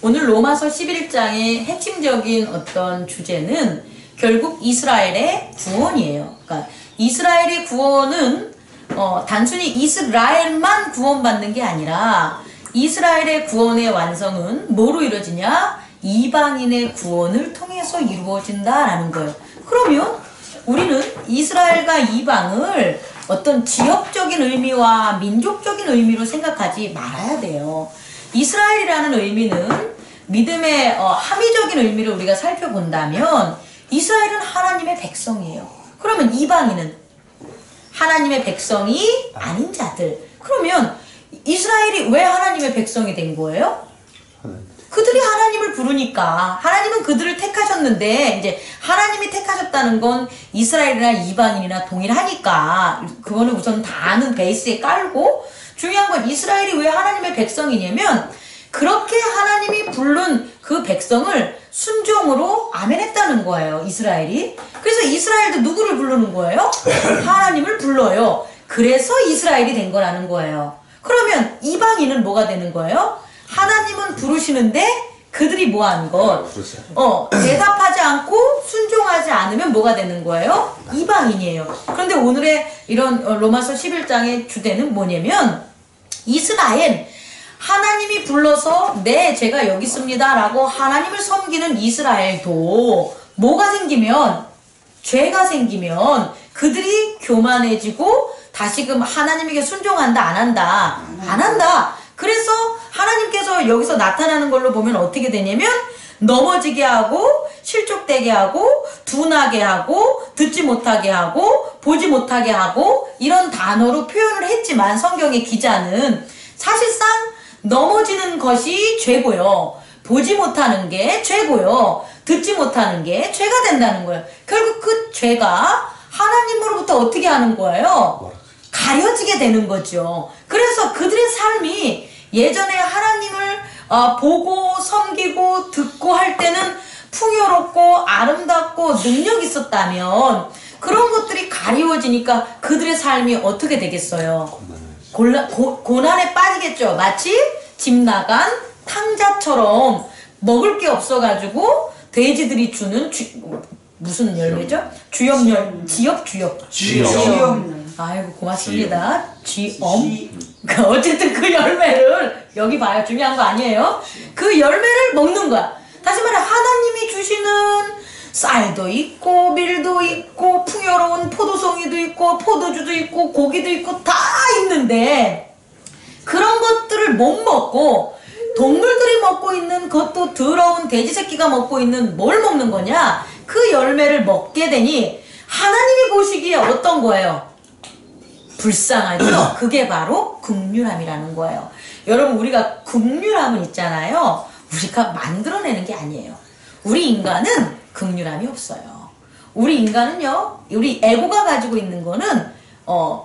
오늘 로마서 11장의 핵심적인 어떤 주제는 결국 이스라엘의 구원이에요. 그러니까 이스라엘의 구원은 단순히 이스라엘만 구원받는 게 아니라 이스라엘의 구원의 완성은 뭐로 이루어지냐? 이방인의 구원을 통해서 이루어진다라는 거예요. 그러면 우리는 이스라엘과 이방을 어떤 지역적인 의미와 민족적인 의미로 생각하지 말아야 돼요. 이스라엘이라는 의미는 믿음의 합의적인 의미를 우리가 살펴본다면 이스라엘은 하나님의 백성이에요. 그러면 이방인은 하나님의 백성이 아닌 자들. 그러면 이스라엘이 왜 하나님의 백성이 된 거예요? 그들이 하나님을 부르니까. 하나님은 그들을 택하셨는데 이제 하나님이 택하셨다는 건 이스라엘이나 이방인이나 동일하니까 그거는 우선 다 아는 베이스에 깔고, 중요한 건 이스라엘이 왜 하나님의 백성이냐면 그렇게 하나님이 부른 그 백성을 순종으로 아멘했다는 거예요, 이스라엘이. 그래서 이스라엘도 누구를 부르는 거예요? 하나님을 불러요. 그래서 이스라엘이 된 거라는 거예요. 그러면 이방인은 뭐가 되는 거예요? 하나님은 부르시는데 그들이 뭐 하는 것? 대답하지 않고 순종하지 않으면 뭐가 되는 거예요? 이방인이에요. 그런데 오늘의 이런 로마서 11장의 주제는 뭐냐면 이스라엘, 하나님이 불러서 네 제가 여기 있습니다 라고 하나님을 섬기는 이스라엘도 뭐가 생기면, 죄가 생기면 그들이 교만해지고 다시금 하나님에게 순종한다 안 한다? 안 한다. 그래서 하나님께서 여기서 나타나는 걸로 보면 어떻게 되냐면 넘어지게 하고 실족되게 하고 둔하게 하고 듣지 못하게 하고 보지 못하게 하고 이런 단어로 표현을 했지만 성경의 기자는 사실상 넘어지는 것이 죄고요, 보지 못하는 게 죄고요, 듣지 못하는 게 죄가 된다는 거예요. 결국 그 죄가 하나님으로부터 어떻게 하는 거예요? 가려지게 되는 거죠. 그래서 그들의 삶이 예전에 하나님을 보고 섬기고 듣고 할 때는 풍요롭고 아름답고 능력 있었다면 그런 것들이 가리워지니까 그들의 삶이 어떻게 되겠어요? 고난에 빠지겠죠. 마치 집 나간 탕자처럼 먹을 게 없어가지고 돼지들이 주는 무슨 열매죠? 지엽. 아이고 고맙습니다. 어쨌든 그 열매를 여기 봐요. 중요한 거 아니에요. 그 열매를 먹는 거야. 다시 말해 하나님이 주시는 쌀도 있고 밀도 있고 풍요로운 포도송이도 있고 포도주도 있고 고기도 있고 다 있는데 그런 것들을 못 먹고 동물들이 먹고 있는 그것도 더러운 돼지 새끼가 먹고 있는 뭘 먹는 거냐? 그 열매를 먹게 되니 하나님이 보시기에 어떤 거예요? 불쌍하죠? 그게 바로 긍휼함이라는 거예요. 여러분 우리가 긍휼함은 있잖아요. 우리가 만들어내는 게 아니에요. 우리 인간은 긍휼함이 없어요. 우리 인간은요, 우리 에고가 가지고 있는 거는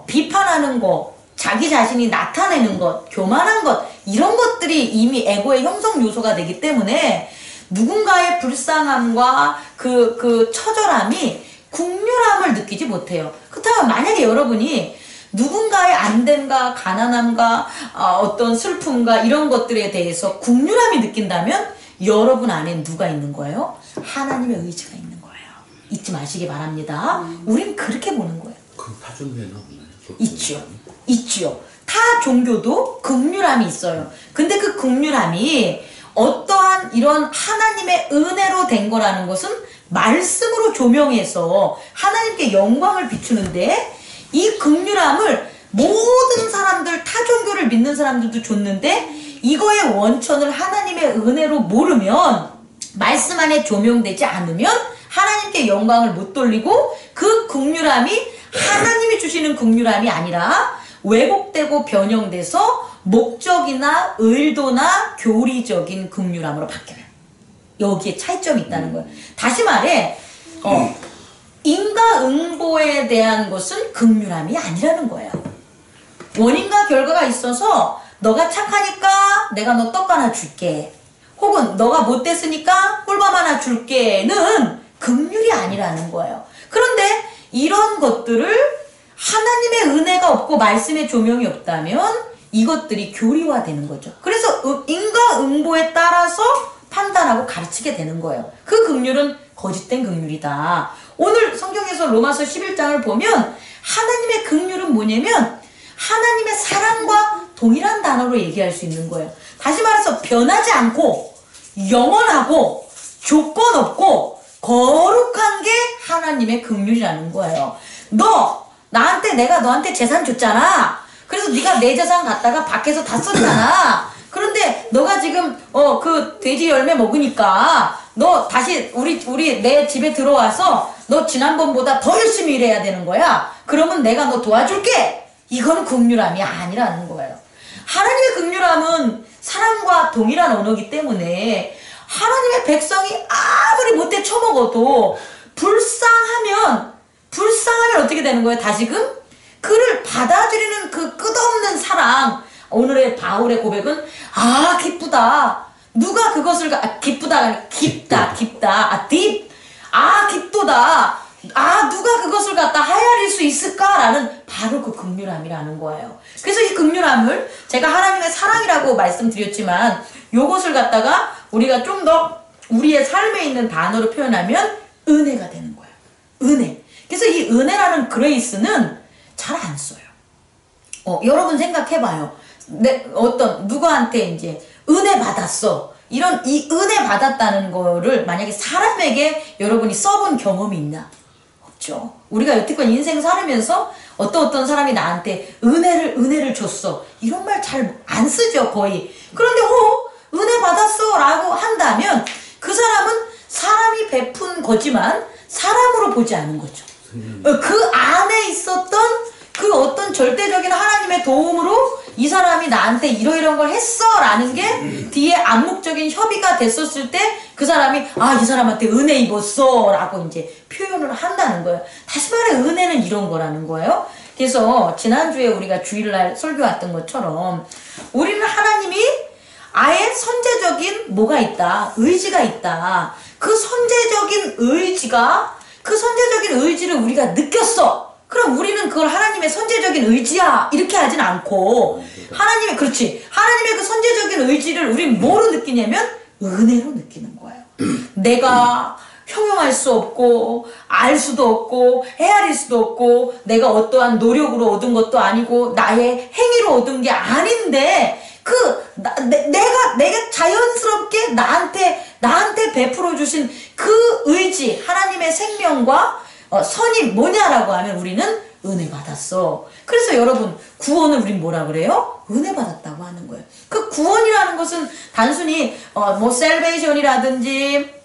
비판하는 거, 자기 자신이 나타내는 것, 교만한 것, 이런 것들이 이미 에고의 형성 요소가 되기 때문에 누군가의 불쌍함과 그 처절함이 긍휼함을 느끼지 못해요. 그렇다면 만약에 여러분이 누군가의 안됨과 가난함과 어떤 슬픔과 이런 것들에 대해서 긍휼함이 느낀다면 여러분 안에 누가 있는 거예요? 하나님의 의지가 있는 거예요. 잊지 마시기 바랍니다. 우린 그렇게 보는 거예요. 그 타종교는 없나요? 있지요. 타 종교도 긍휼함이 있어요. 근데 그 긍휼함이 어떠한 이런 하나님의 은혜로 된 거라는 것은 말씀으로 조명해서 하나님께 영광을 비추는데, 이 긍휼함을 모든 사람들, 타 종교를 믿는 사람들도 줬는데 이거의 원천을 하나님의 은혜로 모르면, 말씀 안에 조명되지 않으면 하나님께 영광을 못 돌리고 그 긍휼함이 하나님이 주시는 긍휼함이 아니라 왜곡되고 변형돼서 목적이나 의도나 교리적인 긍휼함으로 바뀌어요. 여기에 차이점이 있다는 거예요. 다시 말해 인과응보에 대한 것은 긍휼함이 아니라는 거예요. 원인과 결과가 있어서 너가 착하니까 내가 너 떡 하나 줄게, 혹은 너가 못됐으니까 꿀밤 하나 줄게는 긍휼이 아니라는 거예요. 그런데 이런 것들을 하나님의 은혜가 없고 말씀의 조명이 없다면 이것들이 교리화되는 거죠. 그래서 인과응보에 따라서 판단하고 가르치게 되는 거예요. 그 긍휼은 거짓된 긍휼이다. 오늘 성경에서 로마서 11장을 보면 하나님의 긍휼은 뭐냐면 하나님의 사랑과 동일한 단어로 얘기할 수 있는 거예요. 다시 말해서 변하지 않고 영원하고 조건 없고 거룩한 게 하나님의 긍휼이라는 거예요. 내가 너한테 재산 줬잖아. 그래서 네가 내 재산 갖다가 밖에서 다 썼잖아. 그런데 너가 지금 그 돼지 열매 먹으니까 너 다시 우리 내 집에 들어와서 너 지난번보다 더 열심히 일해야 되는 거야. 그러면 내가 너 도와줄게. 이거는 긍휼함이 아니라는 거예요. 하나님의 긍휼함은 사랑과 동일한 언어이기 때문에 하나님의 백성이 아무리 못돼 처먹어도 불쌍하면 어떻게 되는 거예요? 다시금 그를 받아들이는 그 끝없는 사랑. 오늘의 바울의 고백은 기쁘다. 누가 그것을 기쁘다 깊다 딥. 깊도다. 누가 그것을 갖다 헤아릴 수 있을까라는 바로 그 긍휼함이라는 거예요. 그래서 이 긍휼함을 제가 하나님의 사랑이라고 말씀드렸지만 요것을 갖다가 우리가 좀 더 우리의 삶에 있는 단어로 표현하면 은혜가 되는 거예요. 은혜. 그래서 이 은혜라는 그레이스는 잘 안 써요. 여러분 생각해봐요. 누구한테 이제 은혜 받았어. 이 은혜 받았다는 거를 만약에 사람에게 여러분이 써본 경험이 있나? 없죠. 우리가 여태껏 인생 살면서 어떤 사람이 나한테 은혜를 줬어. 이런 말 잘 안 쓰죠, 거의. 그런데 은혜 받았어 라고 한다면 그 사람은 사람이 베푼 거지만 사람으로 보지 않은 거죠. 그 안에 있었던 그 어떤 절대적인 하나님의 도움으로 이 사람이 나한테 이러이러한 걸 했어 라는 게 뒤에 암묵적인 협의가 됐었을 때 그 사람이 이 사람한테 은혜 입었어 라고 이제 표현을 한다는 거예요. 다시 말해 은혜는 이런 거라는 거예요. 그래서 지난주에 우리가 주일날 설교했던 것처럼 우리는 하나님이 아예 선제적인 뭐가 있다, 의지가 있다. 그 선제적인 의지를 우리가 느꼈어. 그럼 우리는 그걸 하나님의 선제적인 의지야 이렇게 하진 않고 하나님의 그 선제적인 의지를 우리는 뭐로 느끼냐면 은혜로 느끼는 거예요. 내가 형용할 수 없고 알 수도 없고 헤아릴 수도 없고 내가 어떠한 노력으로 얻은 것도 아니고 나의 행위로 얻은 게 아닌데 내가 자연스럽게 나한테 베풀어 주신 그 의지, 하나님의 생명과 선이 뭐냐라고 하면 우리는 은혜 받았어. 그래서 여러분 구원을 우린 뭐라 그래요? 은혜 받았다고 하는 거예요. 그 구원이라는 것은 단순히 셀베이션이라든지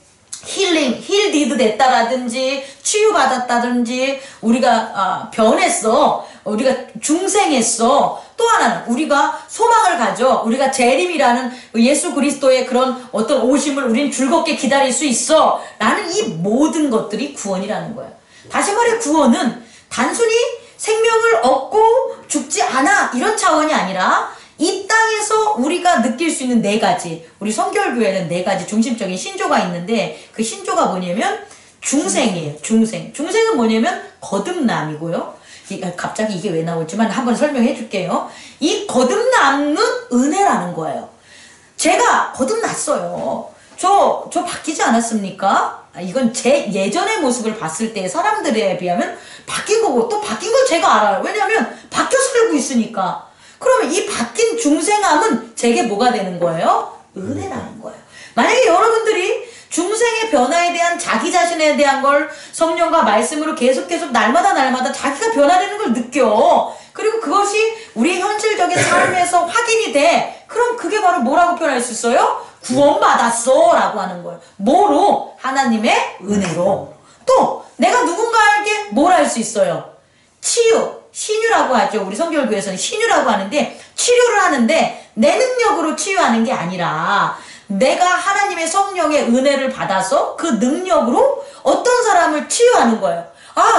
힐디드 됐다라든지 치유받았다든지 우리가 변했어. 우리가 중생했어. 또 하나는 우리가 소망을 가져. 우리가 재림이라는 예수 그리스도의 그런 어떤 오심을 우린 즐겁게 기다릴 수 있어. 라는 이 모든 것들이 구원이라는 거예요. 다시 말해 구원은 단순히 생명을 얻고 죽지 않아 이런 차원이 아니라 이 땅에서 우리가 느낄 수 있는 4가지, 우리 성결교회는 4가지 중심적인 신조가 있는데 그 신조가 뭐냐면 중생이에요. 중생은 뭐냐면 거듭남이고요. 갑자기 이게 왜 나올지만 한번 설명해 줄게요. 이 거듭남은 은혜라는 거예요. 제가 거듭났어요. 저 바뀌지 않았습니까? 이건 제 예전의 모습을 봤을 때 사람들에 비하면 바뀐 거고 또 바뀐 걸 제가 알아요. 왜냐하면 바뀌어 살고 있으니까. 그러면 이 바뀐 중생함은 제게 뭐가 되는 거예요? 은혜라는 거예요. 만약에 여러분들이 중생의 변화에 대한 자기 자신에 대한 걸 성령과 말씀으로 계속 날마다 자기가 변화되는 걸 느껴. 그리고 그것이 우리의 현실적인 삶에서 확인이 돼. 그럼 그게 바로 뭐라고 표현할 수 있어요? 구원받았어 라고 하는 거예요. 뭐로? 하나님의 은혜로. 또 내가 누군가에게 뭘 할 수 있어요? 치유, 신유라고 하죠. 우리 성결교회에서는 신유라고 하는데 치료를 하는데 내 능력으로 치유하는 게 아니라 내가 하나님의 성령의 은혜를 받아서 그 능력으로 어떤 사람을 치유하는 거예요.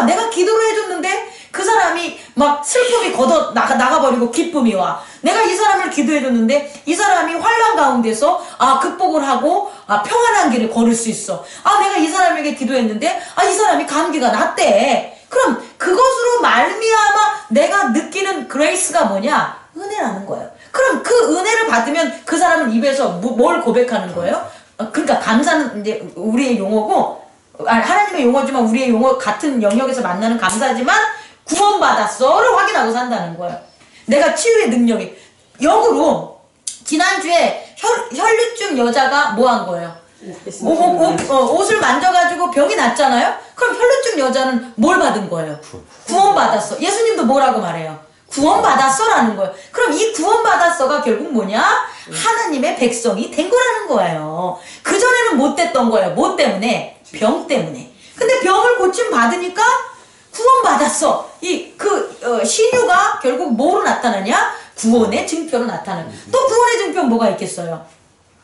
내가 기도를 해줬는데 그 사람이 막 슬픔이 걷어 나가버리고 기쁨이 와. 내가 이 사람을 기도해줬는데 이 사람이 환난 가운데서 극복을 하고 평안한 길을 걸을 수 있어. 내가 이 사람에게 기도했는데 이 사람이 감기가 낫대. 그럼 그것으로 말미암아 내가 느끼는 그레이스가 뭐냐? 은혜라는 거예요. 그럼 그 은혜를 받으면 그 사람은 입에서 뭘 고백하는 거예요? 그러니까 감사는 이제 우리의 용어고, 하나님의 용어지만 우리의 용어 같은 영역에서 만나는 감사지만 구원받았어를 확인하고 산다는 거예요. 내가 치유의 능력이. 역으로 지난주에 혈류증 여자가 뭐 한 거예요? 옷을 만져가지고 병이 났잖아요? 그럼 혈류증 여자는 뭘 받은 거예요? 구원받았어. 예수님도 뭐라고 말해요? 구원받았어라는 거예요. 그럼 이 구원받았어가 결국 뭐냐? 하나님의 백성이 된 거라는 거예요. 그전에는 못 됐던 거예요. 뭐 때문에? 병 때문에. 근데 병을 고침 받으니까 구원받았어. 신유가 결국 뭐로 나타나냐? 구원의 증표로 나타나는. 또 구원의 증표는 뭐가 있겠어요?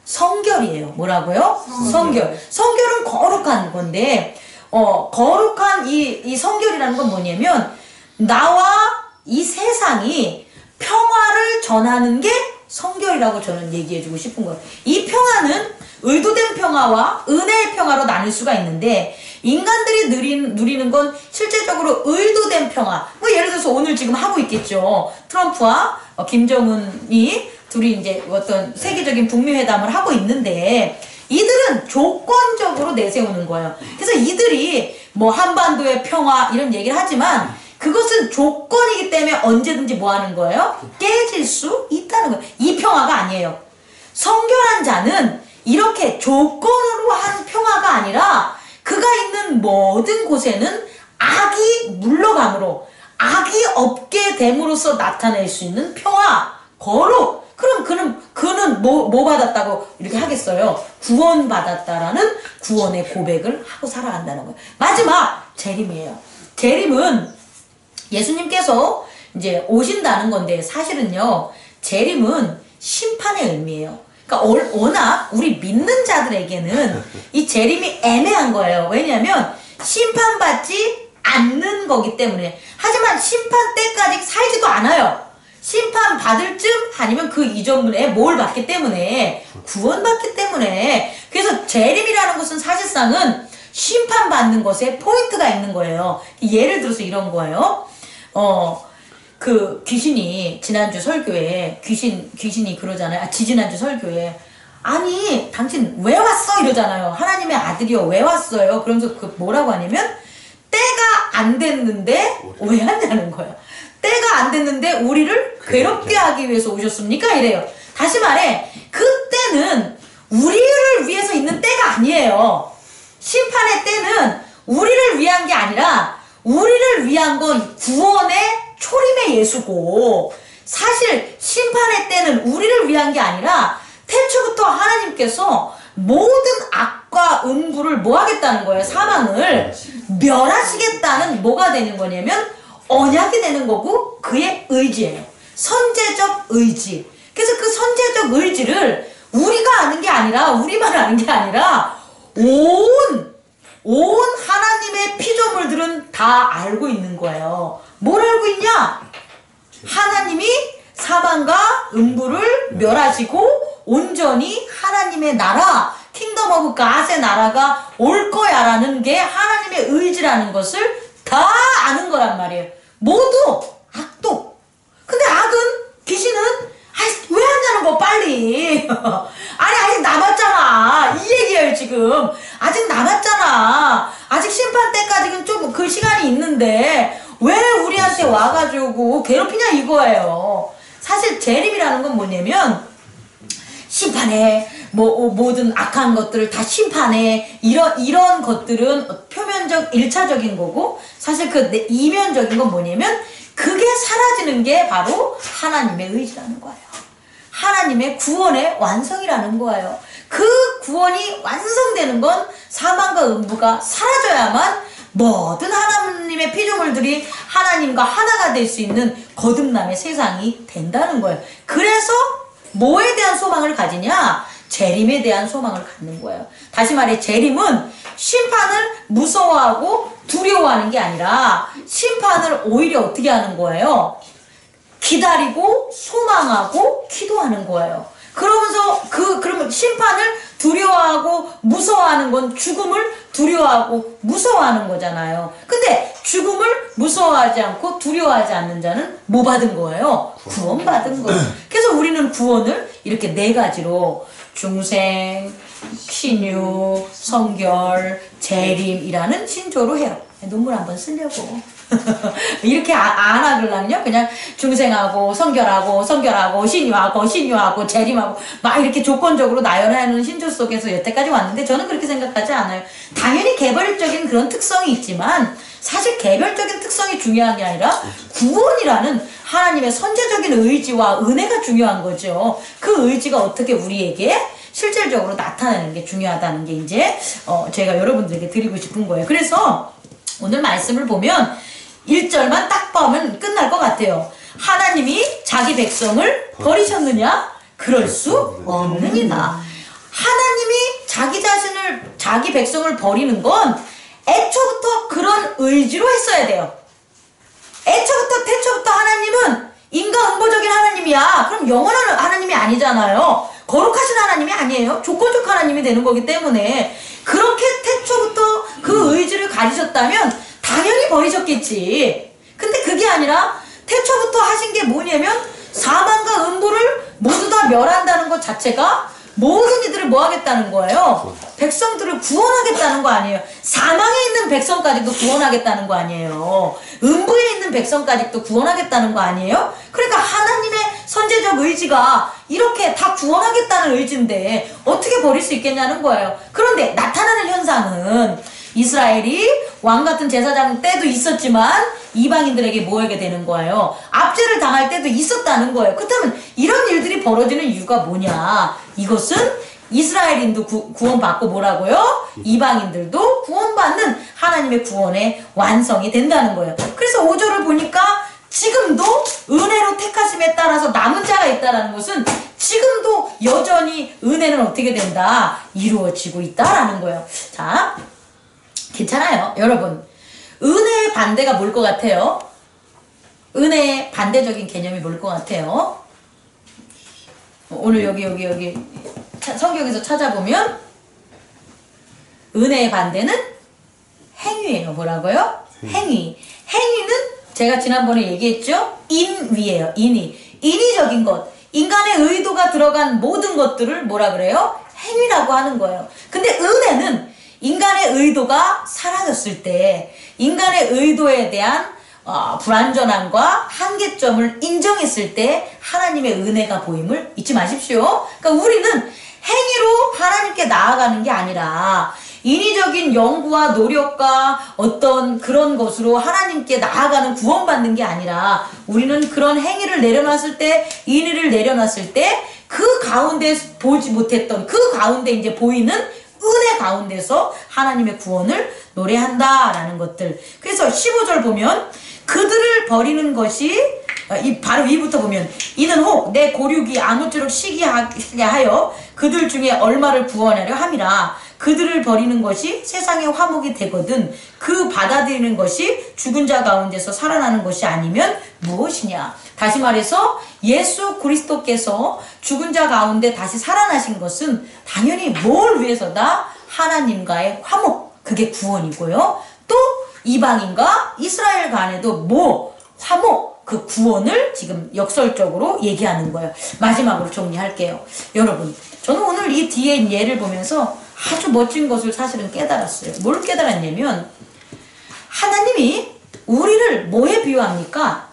성결이에요. 뭐라고요? 성결. 성결은 거룩한 건데, 거룩한 이 성결이라는 건 뭐냐면, 나와 이 세상이 평화를 전하는 게 성결이라고 저는 얘기해주고 싶은 거예요. 이 평화는 의도된 평화와 은혜의 평화로 나눌 수가 있는데, 인간들이 누리는 건 실제적으로 의도된 평화. 뭐 예를 들어서 오늘 지금 하고 있겠죠. 트럼프와 김정은이 둘이 이제 어떤 세계적인 북미 회담을 하고 있는데, 이들은 조건적으로 내세우는 거예요. 그래서 이들이 뭐 한반도의 평화 이런 얘기를 하지만 그것은 조건이기 때문에 언제든지 뭐 하는 거예요? 깨질 수 있다는 거예요. 이 평화가 아니에요. 성결한 자는 이렇게 조건으로 한 평화가 아니라 그가 있는 모든 곳에는 악이 물러감으로, 악이 없게 됨으로써 나타낼 수 있는 평화, 거룩. 그럼 그는 뭐 받았다고 이렇게 하겠어요? 구원받았다라는 구원의 고백을 하고 살아간다는 거예요. 마지막 재림이에요. 재림은 예수님께서 이제 오신다는 건데, 사실은요, 재림은 심판의 의미예요. 그러니까 워낙 우리 믿는 자들에게는 이 재림이 애매한 거예요. 왜냐하면 심판받지 않는 거기 때문에. 하지만 심판 때까지 살지도 않아요. 심판 받을 쯤 아니면 그 이전에 뭘 받기 때문에, 구원받기 때문에. 그래서 재림이라는 것은 사실상은 심판받는 것에 포인트가 있는 거예요. 예를 들어서 이런 거예요. 그 귀신이 지난주 설교에 귀신이 그러잖아요. 지지난주 설교에, 아니 당신 왜 왔어? 이러잖아요. 하나님의 아들이요 왜 왔어요? 그러면서 그 뭐라고 하냐면, 때가 안 됐는데 왜 왔냐는 거예요. 때가 안 됐는데 우리를 괴롭게 하기 위해서 오셨습니까? 이래요. 다시 말해, 그때는 우리를 위해서 있는 때가 아니에요. 심판의 때는 우리를 위한 게 아니라, 우리를 위한 건 구원의 초림의 예수고, 사실 심판의 때는 우리를 위한 게 아니라 태초부터 하나님께서 모든 악과 음부를 뭐 하겠다는 거예요? 사망을 멸하시겠다는 뭐가 되는 거냐면 언약이 되는 거고, 그의 의지예요. 선제적 의지. 그래서 그 선제적 의지를 우리가 아는 게 아니라, 우리만 아는 게 아니라 온 하나님의 피조물들은 다 알고 있는 거예요. 뭘 알고 있냐? 하나님이 사망과 음부를 멸하시고 온전히 하나님의 나라, 킹덤 오브 갓의 나라가 올 거야라는 게 하나님의 의지라는 것을 다 아는 거란 말이에요. 모두 악도. 근데 악은, 귀신은 왜 하냐는 거 빨리. 아니 아직 남았잖아. 이 얘기예요 지금. 아직 남았잖아. 아직 심판 때까지는 좀 그 시간이 있는데 왜 우리한테 와가지고 괴롭히냐 이거예요. 사실 재림이라는 건 뭐냐면, 심판해, 모든 악한 것들을 다 심판해, 이런 것들은 표면적 1차적인 거고, 사실 그 이면적인 건 뭐냐면, 그게 사라지는 게 바로 하나님의 의지라는 거예요. 하나님의 구원의 완성이라는 거예요. 그 구원이 완성되는 건 사망과 음부가 사라져야만 모든 하나님의 피조물들이 하나님과 하나가 될 수 있는 거듭남의 세상이 된다는 거예요. 그래서 뭐에 대한 소망을 가지냐? 재림에 대한 소망을 갖는 거예요. 다시 말해, 재림은 심판을 무서워하고 두려워하는 게 아니라 심판을 오히려 어떻게 하는 거예요? 기다리고 소망하고 기도하는 거예요. 그러면서 그러면 심판을 두려워하고 무서워하는 건 죽음을 두려워하고 무서워하는 거잖아요. 근데 죽음을 무서워하지 않고 두려워하지 않는 자는 뭐 받은 거예요? 구원 받은 거예요. 그래서 우리는 구원을 이렇게 네 가지로 중생, 신유, 성결, 재림이라는 신조로 해요. 눈물 한번 쓰려고. 이렇게 안 하려면요, 그냥 중생하고, 성결하고, 신유하고, 재림하고, 막 이렇게 조건적으로 나열하는 신조 속에서 여태까지 왔는데, 저는 그렇게 생각하지 않아요. 당연히 개별적인 그런 특성이 있지만, 사실 개별적인 특성이 중요한 게 아니라, 구원이라는 하나님의 선제적인 의지와 은혜가 중요한 거죠. 그 의지가 어떻게 우리에게 실질적으로 나타내는 게 중요하다는 게 이제, 제가 여러분들에게 드리고 싶은 거예요. 그래서, 오늘 말씀을 보면 1절만 딱 보면 끝날 것 같아요. 하나님이 자기 백성을 버리셨느냐? 그럴 수 없느니라. 하나님이 자기 백성을 버리는 건 애초부터 그런 의지로 했어야 돼요. 태초부터 하나님은 인과응보적인 하나님이야. 그럼 영원한 하나님이 아니잖아요. 거룩하신 하나님이 아니에요. 조건적 하나님이 되는 거기 때문에 그렇게 태초부터 그 의지를 가지셨다면 당연히 버리셨겠지. 근데 그게 아니라 태초부터 하신 게 뭐냐면 사망과 음부를 모두 다 멸한다는 것 자체가 모든 이들을 뭐 하겠다는 거예요? 백성들을 구원하겠다는 거 아니에요. 사망에 있는 백성까지도 구원하겠다는 거 아니에요. 음부에 있는 백성까지도 구원하겠다는 거 아니에요? 그러니까 하나님의 선제적 의지가 이렇게 다 구원하겠다는 의지인데 어떻게 버릴 수 있겠냐는 거예요. 그런데 나타나는 현상은 이스라엘이 왕같은 제사장 때도 있었지만 이방인들에게 뭐하게 되는 거예요? 압제를 당할 때도 있었다는 거예요. 그렇다면 이런 일들이 벌어지는 이유가 뭐냐? 이것은 이스라엘인도 구원받고 뭐라고요? 이방인들도 구원받는 하나님의 구원의 완성이 된다는 거예요. 그래서 5절을 보니까 지금도 은혜로 택하심에 따라서 남은 자가 있다는 것은 지금도 여전히 은혜는 어떻게 된다? 이루어지고 있다라는 거예요. 자, 괜찮아요. 여러분, 은혜의 반대가 뭘 것 같아요? 은혜의 반대적인 개념이 뭘 것 같아요? 오늘 여기 성경에서 찾아보면 은혜의 반대는 행위예요. 뭐라고요? 행위. 행위는 제가 지난번에 얘기했죠? 인위예요. 인위적인 것. 인간의 의도가 들어간 모든 것들을 뭐라 그래요? 행위라고 하는 거예요. 근데 은혜는 인간의 의도가 사라졌을 때 인간의 의도에 대한 불완전함과 한계점을 인정했을 때 하나님의 은혜가 보임을 잊지 마십시오. 그러니까 우리는 행위로 하나님께 나아가는 게 아니라 인위적인 연구와 노력과 어떤 그런 것으로 하나님께 나아가는 구원받는 게 아니라 우리는 그런 행위를 내려놨을 때, 인위를 내려놨을 때 그 가운데 보지 못했던 그 가운데 이제 보이는 은혜 가운데서 하나님의 구원을 노래한다라는 것들. 그래서 15절 보면 그들을 버리는 것이 바로 위부터 보면 이는 혹 내 고륙이 아무쪼록 시기하게 하여 그들 중에 얼마를 구원하려 함이라. 그들을 버리는 것이 세상의 화목이 되거든 그 받아들이는 것이 죽은 자 가운데서 살아나는 것이 아니면 무엇이냐. 다시 말해서 예수 그리스도께서 죽은 자 가운데 다시 살아나신 것은 당연히 뭘 위해서다? 하나님과의 화목, 그게 구원이고요. 또 이방인과 이스라엘 간에도 화목, 그 구원을 지금 역설적으로 얘기하는 거예요. 마지막으로 정리할게요. 여러분, 저는 오늘 이 뒤에 예를 보면서 아주 멋진 것을 사실은 깨달았어요. 뭘 깨달았냐면 하나님이 우리를 뭐에 비유합니까?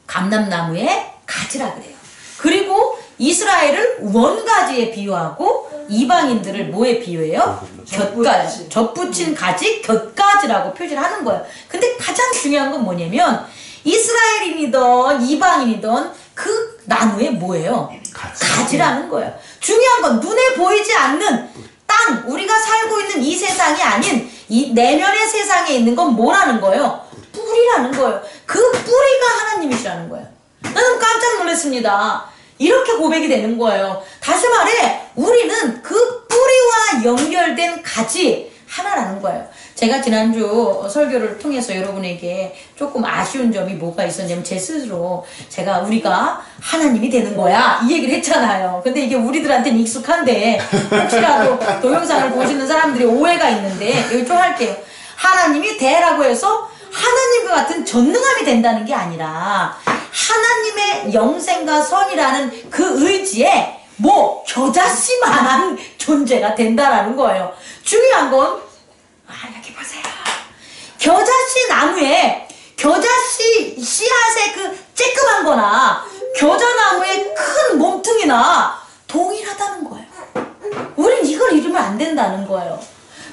감람나무의 가지라 그래요. 그리고 이스라엘을 원가지에 비유하고 이방인들을 뭐에 비유해요? 곁가지, 덧붙인 가지, 곁가지라고 표시를 하는 거예요. 근데 가장 중요한 건 뭐냐면 이스라엘인이든 이방인이든 그 나무에 뭐예요? 가지라는 거예요. 중요한 건 눈에 보이지 않는 땅, 우리가 살고 있는 이 세상이 아닌 이 내면의 세상에 있는 건 뭐라는 거예요? 뿌리라는 거예요. 그 뿌리가 하나님이시라는 거예요. 나는 깜짝 놀랐습니다. 이렇게 고백이 되는 거예요. 다시 말해 우리는 그 뿌리와 연결된 가지 하나라는 거예요. 제가 지난주 설교를 통해서 여러분에게 조금 아쉬운 점이 뭐가 있었냐면 제 스스로 우리가 하나님이 되는 거야 이 얘기를 했잖아요. 근데 이게 우리들한테는 익숙한데 혹시라도 동영상을 보시는 사람들이 오해가 있는데 여기 좀 할게요. 하나님이 되라고 해서 하나님과 같은 전능함이 된다는 게 아니라 하나님의 영생과 선이라는 그 의지에 뭐 겨자씨만한 존재가 된다라는 거예요. 중요한 건 여기 보세요. 겨자씨 나무에 겨자씨 씨앗의 그 쬐끄만 거나 겨자나무의 큰 몸뚱이나 동일하다는 거예요. 우린 이걸 잃으면 안 된다는 거예요.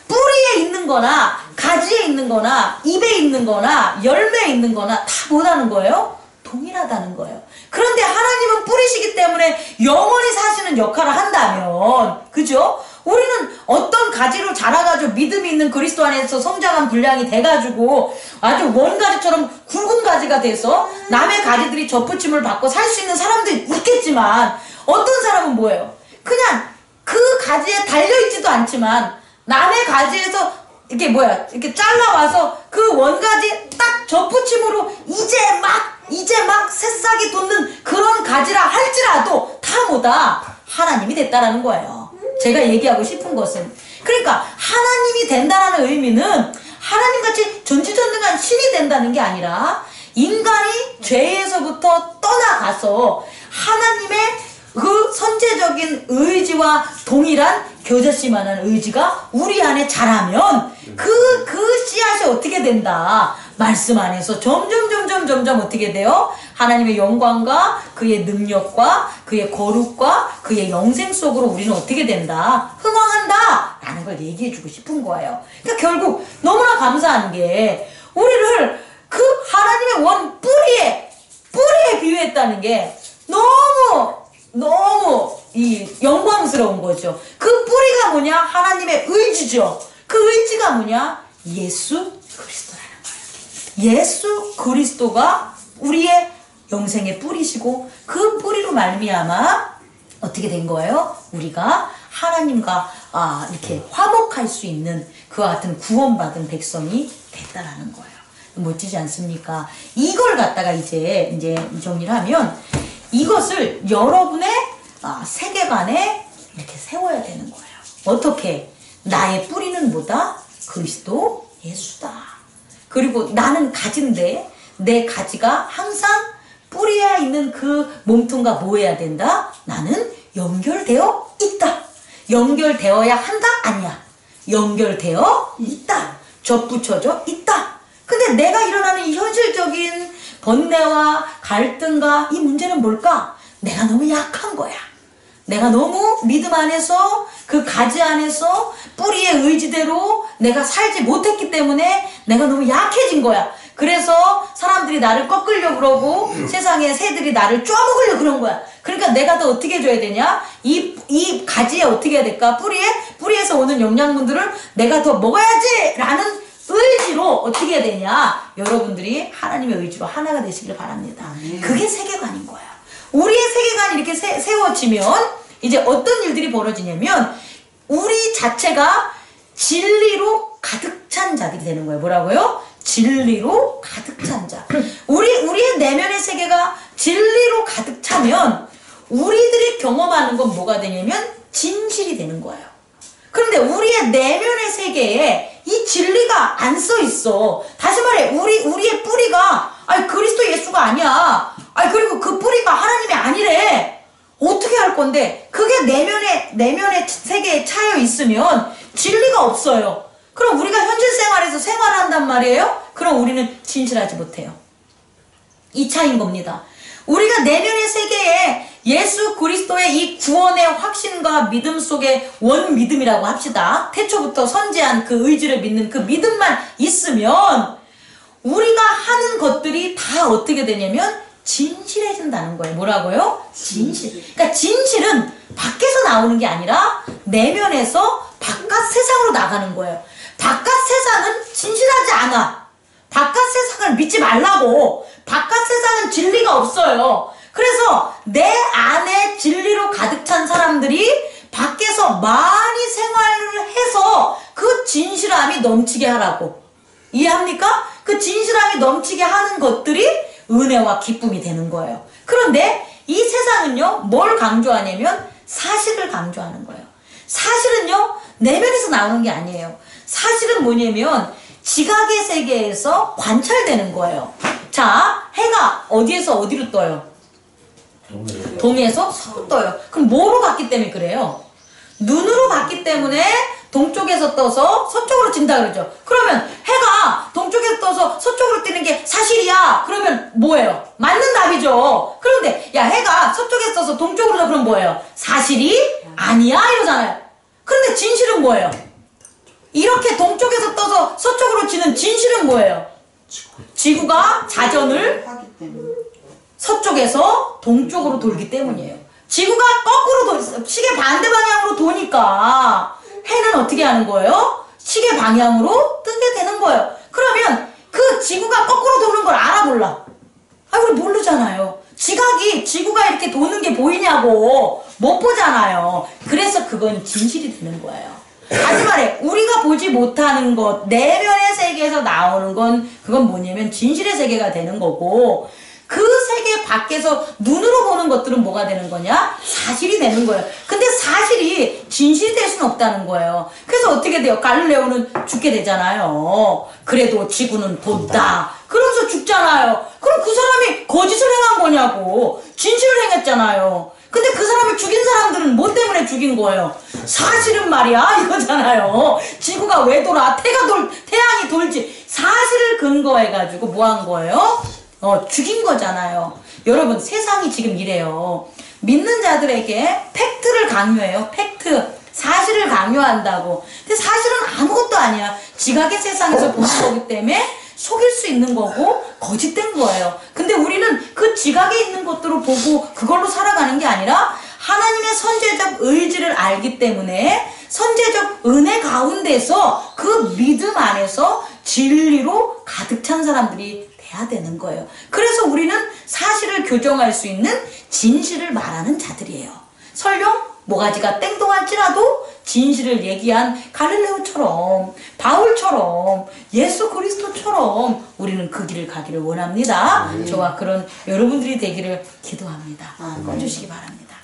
뿌리에 있는 거나 가지에 있는 거나 잎에 있는 거나 열매에 있는 거나 다 뭐라는 거예요? 동일하다는 거예요. 그런데 하나님은 뿌리시기 때문에 영원히 사시는 역할을 한다면, 그죠? 우리는 어떤 가지로 자라가지고 믿음이 있는 그리스도 안에서 성장한 분량이 돼가지고 아주 원가지처럼 굵은 가지가 돼서 남의 가지들이 접붙임을 받고 살 수 있는 사람도 있겠지만, 어떤 사람은 뭐예요? 그냥 그 가지에 달려있지도 않지만 남의 가지에서 이렇게 잘라와서 그 원가지 딱 접붙임으로 이제 막 새싹이 돋는 그런 가지라 할지라도 다 뭐다? 하나님이 됐다라는 거예요. 제가 얘기하고 싶은 것은, 그러니까 하나님이 된다라는 의미는 하나님같이 전지전능한 신이 된다는 게 아니라 인간이 죄에서부터 떠나가서 하나님의 그 선제적인 의지와 동일한 겨자씨만한 의지가 우리 안에 자라면 그 씨앗이 어떻게 된다? 말씀 안에서 점점 어떻게 돼요? 하나님의 영광과 그의 능력과 그의 거룩과 그의 영생 속으로 우리는 어떻게 된다? 흥황한다! 라는 걸 얘기해주고 싶은 거예요. 그러니까 결국 너무나 감사한 게 우리를 그 하나님의 원 뿌리에 비유했다는 게 너무 영광스러운 거죠. 그 뿌리가 뭐냐? 하나님의 의지죠. 그 의지가 뭐냐? 예수 그리스도라는 거예요. 예수 그리스도가 우리의 영생의 뿌리시고 그 뿌리로 말미암아 어떻게 된 거예요? 우리가 하나님과 이렇게 화목할 수 있는 그와 같은 구원받은 백성이 됐다라는 거예요. 멋지지 않습니까? 이걸 갖다가 이제 정리를 하면 이것을 여러분의 세계관에 이렇게 세워야 되는 거예요. 어떻게? 나의 뿌리는 뭐다? 그리스도 예수다. 그리고 나는 가지인데 내 가지가 항상 뿌리에 있는 그 몸통과 뭐 해야 된다? 나는 연결되어 있다. 연결되어야 한다? 아니야. 연결되어 있다. 접붙여져 있다. 근데 내가 일어나는 이 현실적인 번뇌와 갈등과 이 문제는 뭘까? 내가 너무 약한 거야. 내가 너무 믿음 안에서 그 가지 안에서 뿌리의 의지대로 내가 살지 못했기 때문에 내가 너무 약해진 거야. 그래서 사람들이 나를 꺾으려고 그러고 세상의 새들이 나를 쪼아먹으려고 그런 거야. 그러니까 내가 더 어떻게 해줘야 되냐? 이 가지에 어떻게 해야 될까? 뿌리에서 오는 영양분들을 내가 더 먹어야지! 라는 의지로 어떻게 해야 되냐? 여러분들이 하나님의 의지로 하나가 되시길 바랍니다. 그게 세계관인 거예요. 우리의 세계관이 이렇게 세워지면 이제 어떤 일들이 벌어지냐면 우리 자체가 진리로 가득 찬 자들이 되는 거예요. 뭐라고요? 진리로 가득 찬 자. 우리의 내면의 세계가 진리로 가득 차면 우리들이 경험하는 건 뭐가 되냐면 진실이 되는 거예요. 그런데 우리의 내면의 세계에 이 진리가 안 써 있어. 다시 말해, 우리의 뿌리가 그리스도 예수가 아니야. 그리고 그 뿌리가 하나님이 아니래. 어떻게 할 건데? 그게 내면의 세계에 차여 있으면 진리가 없어요. 그럼 우리가 현실 생활에서 생활한단 말이에요? 그럼 우리는 진실하지 못해요. 이 차이인 겁니다. 우리가 내면의 세계에 예수 그리스도의 이 구원의 확신과 믿음 속에 원믿음이라고 합시다. 태초부터 선지한 그 의지를 믿는 그 믿음만 있으면 우리가 하는 것들이 다 어떻게 되냐면 진실해진다는 거예요. 뭐라고요? 진실. 그러니까 진실은 밖에서 나오는 게 아니라 내면에서 바깥 세상으로 나가는 거예요. 바깥 세상은 진실하지 않아. 바깥 세상을 믿지 말라고. 바깥 세상은 진리가 없어요. 그래서 내 안에 진리로 가득 찬 사람들이 밖에서 많이 생활을 해서 그 진실함이 넘치게 하라고. 이해합니까? 그 진실함이 넘치게 하는 것들이 은혜와 기쁨이 되는 거예요. 그런데 이 세상은요, 뭘 강조하냐면 사실을 강조하는 거예요. 사실은요, 내면에서 나오는 게 아니에요. 사실은 뭐냐면 지각의 세계에서 관찰되는 거예요. 자, 해가 어디에서 어디로 떠요? 동에서 서로 떠요. 그럼 뭐로 봤기 때문에 그래요? 눈으로 봤기 때문에 동쪽에서 떠서 서쪽으로 진다 그러죠. 그러면 해가 동쪽에서 떠서 서쪽으로 뜨는 게 사실이야. 그러면 뭐예요? 맞는 답이죠. 그런데 야, 해가 서쪽에서 떠서 동쪽으로 떠. 그럼 뭐예요? 사실이 아니야 이러잖아요. 그런데 진실은 뭐예요? 이렇게 동쪽에서 떠서 서쪽으로 지는 진실은 뭐예요? 지구가 자전을 서쪽에서 동쪽으로 돌기 때문이에요. 지구가 거꾸로 시계 반대 방향으로 도니까 해는 어떻게 하는 거예요? 시계 방향으로 뜨게 되는 거예요. 그러면 그 지구가 거꾸로 도는 걸 알아 몰라? 아, 우리 모르잖아요. 지구가 이렇게 도는 게 보이냐고 못 보잖아요. 그래서 그건 진실이 되는 거예요. 다시 말해, 우리가 보지 못하는 것, 내면의 세계에서 나오는 건 그건 뭐냐면 진실의 세계가 되는 거고, 그 세계 밖에서 눈으로 보는 것들은 뭐가 되는 거냐? 사실이 되는 거예요. 근데 사실이 진실이 될 수는 없다는 거예요. 그래서 어떻게 돼요? 갈릴레오는 죽게 되잖아요. 그래도 지구는 돈다. 그러면서 죽잖아요. 그럼 그 사람이 거짓을 행한 거냐고. 진실을 행했잖아요. 근데 그 사람을 죽인 사람들은 뭐 때문에 죽인 거예요? 사실은 말이야 이거잖아요. 지구가 왜 돌아? 태양이 돌지. 사실을 근거해가지고 뭐 한 거예요? 죽인 거잖아요. 여러분, 세상이 지금 이래요. 믿는 자들에게 팩트를 강요해요. 팩트. 사실을 강요한다고. 근데 사실은 아무것도 아니야. 지각의 세상에서 보는 거기 때문에 속일 수 있는 거고 거짓된 거예요. 근데 우리는 그 지각에 있는 것들을 보고 그걸로 살아가는 게 아니라 하나님의 선제적 의지를 알기 때문에 선제적 은혜 가운데서 그 믿음 안에서 진리로 가득 찬 사람들이 돼야 되는 거예요. 그래서 우리는 사실을 교정할 수 있는 진실을 말하는 자들이에요. 설령 모가지가 땡동할지라도 진실을 얘기한 갈릴레오처럼, 바울처럼, 예수 그리스도처럼 우리는 그 길을 가기를 원합니다. 저와 그런 여러분들이 되기를 기도합니다. 꺼주시기 바랍니다.